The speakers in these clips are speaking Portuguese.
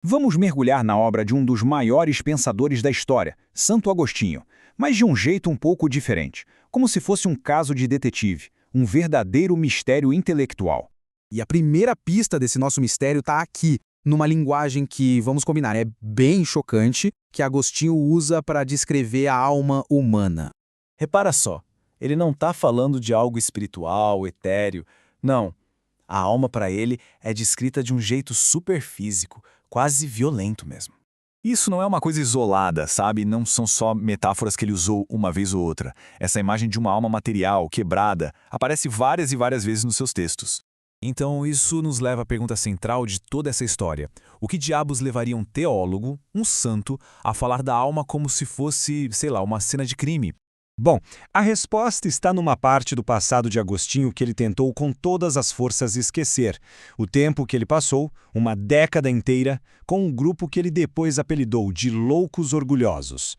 Vamos mergulhar na obra de um dos maiores pensadores da história, Santo Agostinho, mas de um jeito um pouco diferente, como se fosse um caso de detetive, um verdadeiro mistério intelectual. E a primeira pista desse nosso mistério está aqui, numa linguagem que, vamos combinar, é bem chocante, que Agostinho usa para descrever a alma humana. Repara só, ele não está falando de algo espiritual, etéreo. Não. A alma para ele é descrita de um jeito superfísico, quase violento mesmo. Isso não é uma coisa isolada, sabe? Não são só metáforas que ele usou uma vez ou outra. Essa imagem de uma alma material, quebrada, aparece várias e várias vezes nos seus textos. Então, isso nos leva à pergunta central de toda essa história. O que diabos levaria um teólogo, um santo, a falar da alma como se fosse, sei lá, uma cena de crime? Bom, a resposta está numa parte do passado de Agostinho que ele tentou com todas as forças esquecer. O tempo que ele passou, uma década inteira, com um grupo que ele depois apelidou de Loucos Orgulhosos.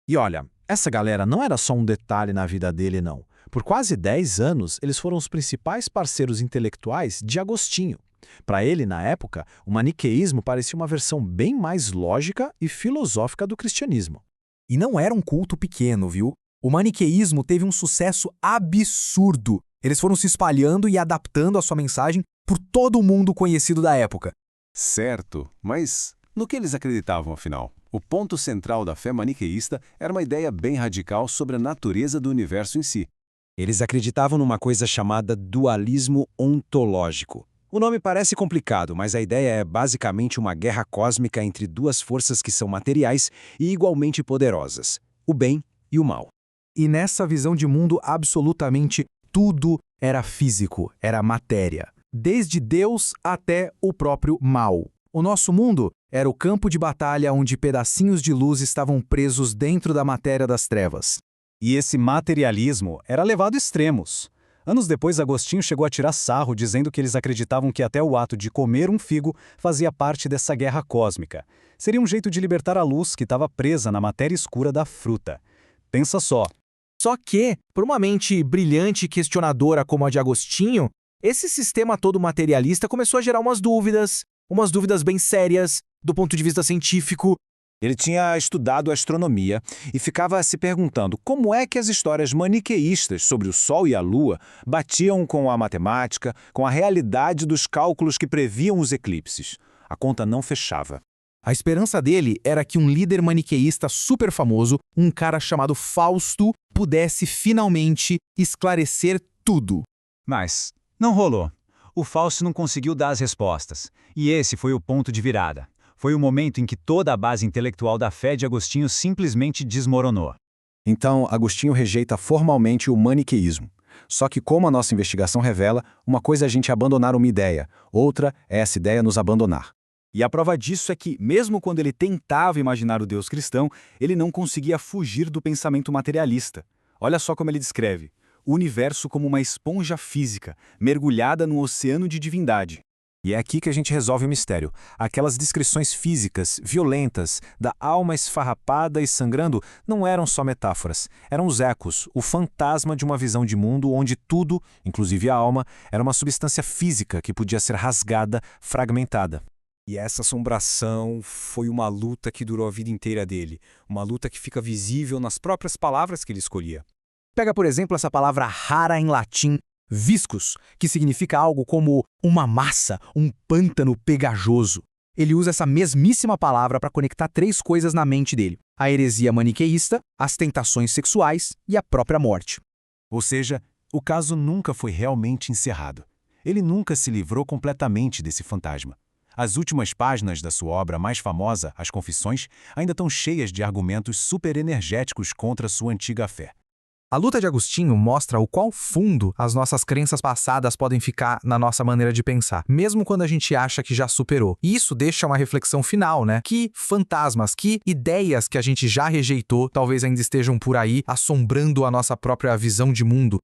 E olha, essa galera não era só um detalhe na vida dele, não. Por quase 10 anos, eles foram os principais parceiros intelectuais de Agostinho. Para ele, na época, o maniqueísmo parecia uma versão bem mais lógica e filosófica do cristianismo. E não era um culto pequeno, viu? O maniqueísmo teve um sucesso absurdo. Eles foram se espalhando e adaptando a sua mensagem por todo o mundo conhecido da época. Certo, mas no que eles acreditavam, afinal? O ponto central da fé maniqueísta era uma ideia bem radical sobre a natureza do universo em si. Eles acreditavam numa coisa chamada dualismo ontológico. O nome parece complicado, mas a ideia é basicamente uma guerra cósmica entre duas forças que são materiais e igualmente poderosas, o bem e o mal. E nessa visão de mundo, absolutamente tudo era físico, era matéria. Desde Deus até o próprio mal. O nosso mundo era o campo de batalha onde pedacinhos de luz estavam presos dentro da matéria das trevas. E esse materialismo era levado a extremos. Anos depois, Agostinho chegou a tirar sarro dizendo que eles acreditavam que até o ato de comer um figo fazia parte dessa guerra cósmica. Seria um jeito de libertar a luz que estava presa na matéria escura da fruta. Pensa só. Só que, por uma mente brilhante e questionadora como a de Agostinho, esse sistema todo materialista começou a gerar umas dúvidas bem sérias, do ponto de vista científico. Ele tinha estudado astronomia e ficava se perguntando como é que as histórias maniqueístas sobre o Sol e a Lua batiam com a matemática, com a realidade dos cálculos que previam os eclipses. A conta não fechava. A esperança dele era que um líder maniqueísta super famoso, um cara chamado Fausto, pudesse finalmente esclarecer tudo. Mas não rolou. O Fausto não conseguiu dar as respostas. E esse foi o ponto de virada. Foi o momento em que toda a base intelectual da fé de Agostinho simplesmente desmoronou. Então, Agostinho rejeita formalmente o maniqueísmo. Só que, como a nossa investigação revela, uma coisa é a gente abandonar uma ideia, outra é essa ideia nos abandonar. E a prova disso é que, mesmo quando ele tentava imaginar o Deus cristão, ele não conseguia fugir do pensamento materialista. Olha só como ele descreve: o universo como uma esponja física, mergulhada num oceano de divindade. E é aqui que a gente resolve o mistério. Aquelas descrições físicas, violentas, da alma esfarrapada e sangrando, não eram só metáforas. Eram os ecos, o fantasma de uma visão de mundo onde tudo, inclusive a alma, era uma substância física que podia ser rasgada, fragmentada. E essa assombração foi uma luta que durou a vida inteira dele. Uma luta que fica visível nas próprias palavras que ele escolhia. Pega, por exemplo, essa palavra rara em latim, viscus, que significa algo como uma massa, um pântano pegajoso. Ele usa essa mesmíssima palavra para conectar 3 coisas na mente dele: a heresia maniqueísta, as tentações sexuais e a própria morte. Ou seja, o caso nunca foi realmente encerrado. Ele nunca se livrou completamente desse fantasma. As últimas páginas da sua obra mais famosa, As Confissões, ainda estão cheias de argumentos superenergéticos contra sua antiga fé. A luta de Agostinho mostra o quão fundo as nossas crenças passadas podem ficar na nossa maneira de pensar, mesmo quando a gente acha que já superou. E isso deixa uma reflexão final, né? Que fantasmas, que ideias que a gente já rejeitou talvez ainda estejam por aí, assombrando a nossa própria visão de mundo,